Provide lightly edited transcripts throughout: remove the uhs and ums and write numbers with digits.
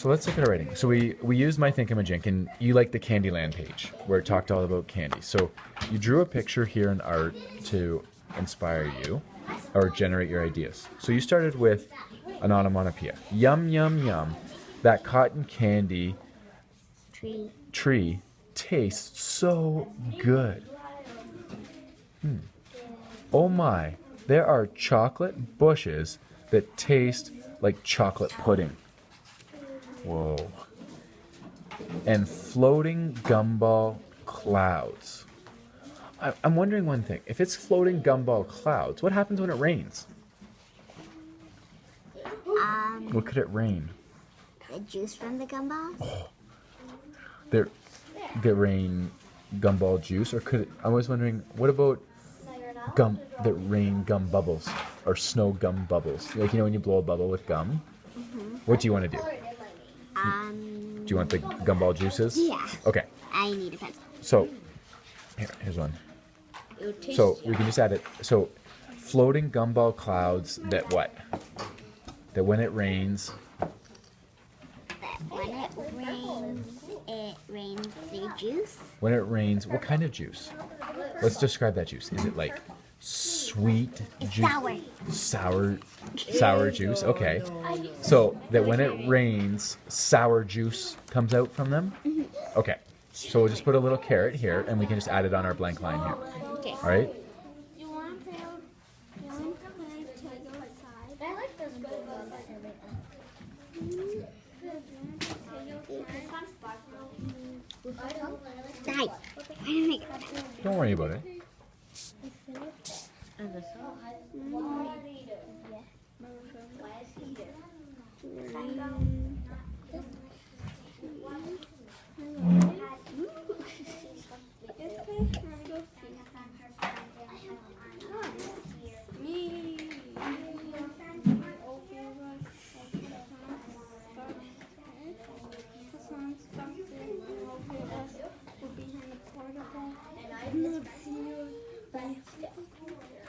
So let's look at our rating. So we used My Thingamajink, and you like the Candyland page where it talked all about candy. So you drew a picture here in art to inspire you or generate your ideas. So you started with an onomatopoeia. Yum, yum, yum. That cotton candy tree tastes so good. Oh my, there are chocolate bushes that taste like chocolate pudding. Whoa. And floating gumball clouds. I'm wondering one thing. If it's floating gumball clouds, what happens when it rains? What could it rain? The juice from the gumballs? Oh. There rain gumball juice, or could it, I was wondering, what about that rain gum bubbles or snow gum bubbles? Like, you know when you blow a bubble with gum? What do you want to do? Do you want the gumball juices? Yeah. Okay. I need a pencil. So, here's one. So we can just add it. So, floating gumball clouds that what? That when it rains. When it rains the juice. When it rains, what kind of juice? Let's describe that juice. Is it like sweet juice? Sour juice. Okay. So that when it rains, sour juice comes out from them? Okay. So we'll just put a little carrot here, and we can just add it on our blank line here. Okay. All right? Don't worry about it.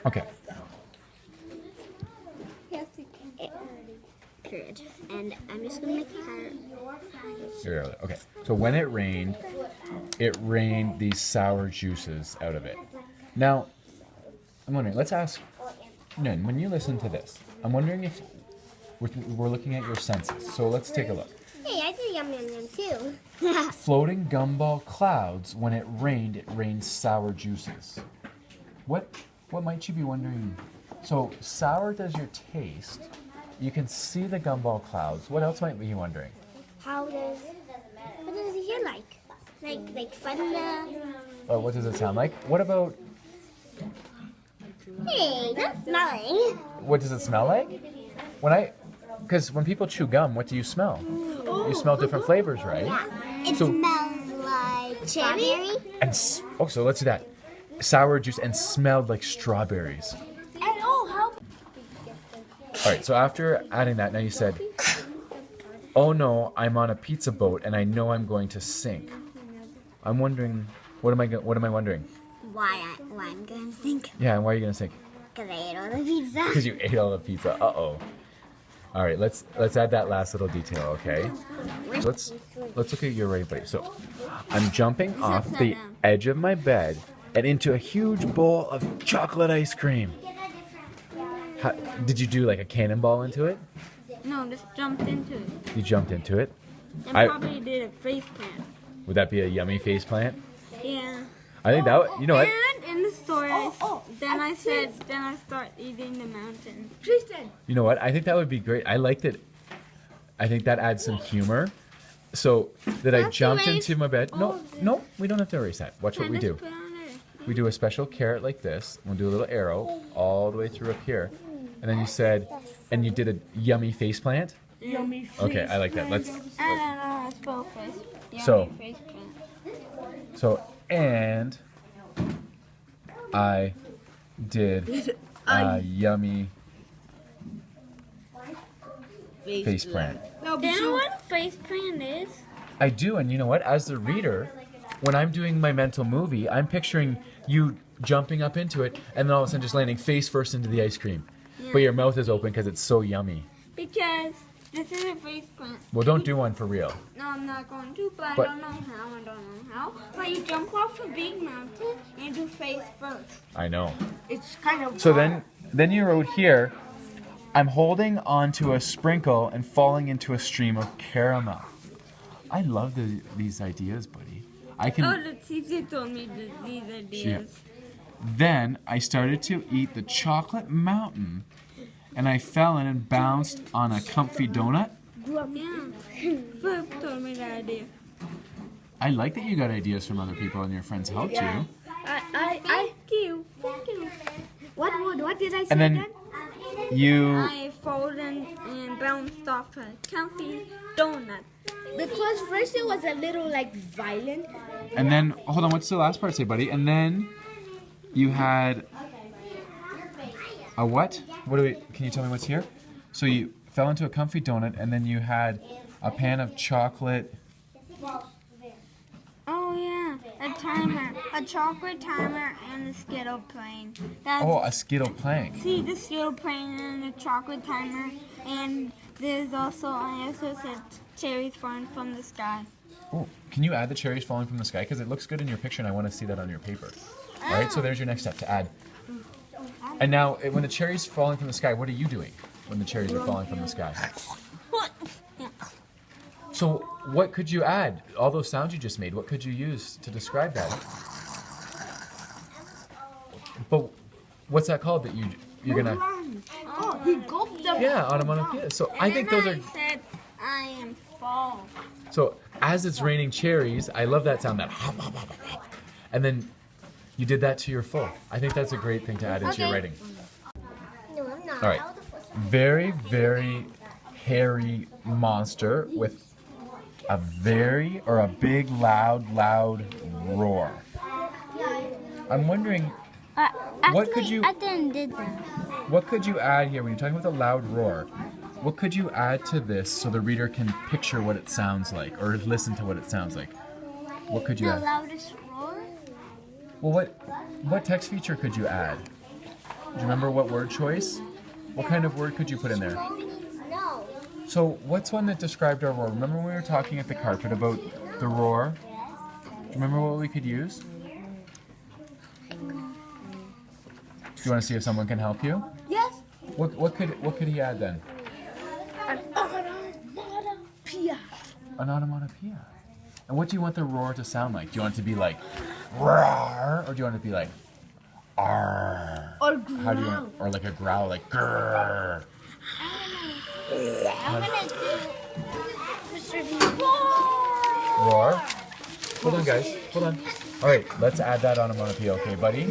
Okay. Good. And I'm just gonna make a heart. Okay. So when it rained these sour juices out of it. Now, I'm wondering, let's ask Nin, when you listen to this, I'm wondering if we're looking at your senses. So let's take a look. Hey, I did yum yum yum too. Floating gumball clouds, when it rained sour juices. What might you be wondering? So sour does your taste. You can see the gumball clouds. What else might be you wondering? What does it hear like? Like thunder? Oh, what does it sound like? What about? Hey, that's smelling. What does it smell like? Because when people chew gum, what do you smell? You smell different flavors, right? Yeah. It smells like cherry. So let's do that. Sour juice and smelled like strawberries. All right, so after adding that, now you said, oh no, I'm on a pizza boat and I know I'm going to sink. I'm wondering, what am I wondering? Why I'm going to sink? Yeah, and why are you going to sink? Because I ate all the pizza. Because you ate all the pizza. Uh-oh. All right, let's add that last little detail, okay? So let's look at your right body. So I'm jumping off the edge of my bed and into a huge bowl of chocolate ice cream. Did you do like a cannonball into it? No, just jumped into it. You jumped into it? I probably did a face plant. Would that be a yummy face plant? Yeah. I think that would, you know what? And in the story, then I start eating the mountain. You know what? I think that would be great. I liked it. I think that adds some humor. So that I jumped into my bed. No, we don't have to erase that. Watch what we do. We do a special carrot like this. We'll do a little arrow all the way through up here. And then you said, and you did a yummy face plant? Yummy face Okay, I like that. Let's. I spell face. So, Face plant. And I did a yummy face plant. Do you know what a face plant is? I do, and you know what? As the reader, when I'm doing my mental movie, I'm picturing you jumping up into it and then all of a sudden just landing face first into the ice cream. Yeah. But your mouth is open because it's so yummy. Because This is a face plant. Well, don't do one for real. No, I'm not going to, but But- I don't know how. But you jump off a big mountain and do face first. I know. It's kind of So then you wrote here, I'm holding onto a sprinkle and falling into a stream of caramel. I love these ideas, buddy. I can. Oh, the teacher told me these ideas. Then I started to eat the chocolate mountain, and I fell in and bounced on a comfy donut. Yeah. Flip told me that idea. I like that you got ideas from other people and your friends helped you. Thank you. What did I say And then again? you. I folded and bounced off a comfy donut. Because first it was a little like violent. And then, hold on, what's the last part say, buddy? And then you had a what? Can you tell me what's here? So you fell into a comfy donut, and then you had a pan of chocolate. Oh yeah, a timer, a chocolate timer, and a Skittle plane. Oh, a Skittle playing. See the Skittle plane and the chocolate timer, and there's also I also said cherries falling from the sky. Oh, can you add the cherries falling from the sky? Because it looks good in your picture, and I want to see that on your paper. All right, so there's your next step to add. And now, when the cherries falling from the sky, what are you doing when the cherries are falling from the sky? So what could you add? All those sounds you just made, what could you use to describe that? But what's that called that you're gonna? Oh, he gulped them. Yeah, onomatopoeia. So I think those are. I said I am fall. So as it's raining cherries, I love that sound. That. And then you did that to your full. I think that's a great thing to add into your writing. No, I'm not. All right. Very, very hairy monster with a big, loud roar. I'm wondering, what could you? I didn't did that. What could you add here when you're talking about the loud roar? What could you add to this so the reader can picture what it sounds like or listen to what it sounds like? What could you The add? loudest roar? Well, what text feature could you add? Do you remember what word choice? What kind of word could you put in there? No. So what's one that described our roar? Remember when we were talking at the carpet about the roar? Do you remember what we could use? Do you want to see if someone can help you? Yes. What could he add then? An onomatopoeia. An onomatopoeia. And what do you want the roar to sound like? Do you want it to be like roar, or do you want it to be like arr? Or How do you want, or like a growl, like grrr? I'm gonna do Mr. Roar. Hold on, guys. Hold on. All right, let's add that onomatopoeia, okay, buddy?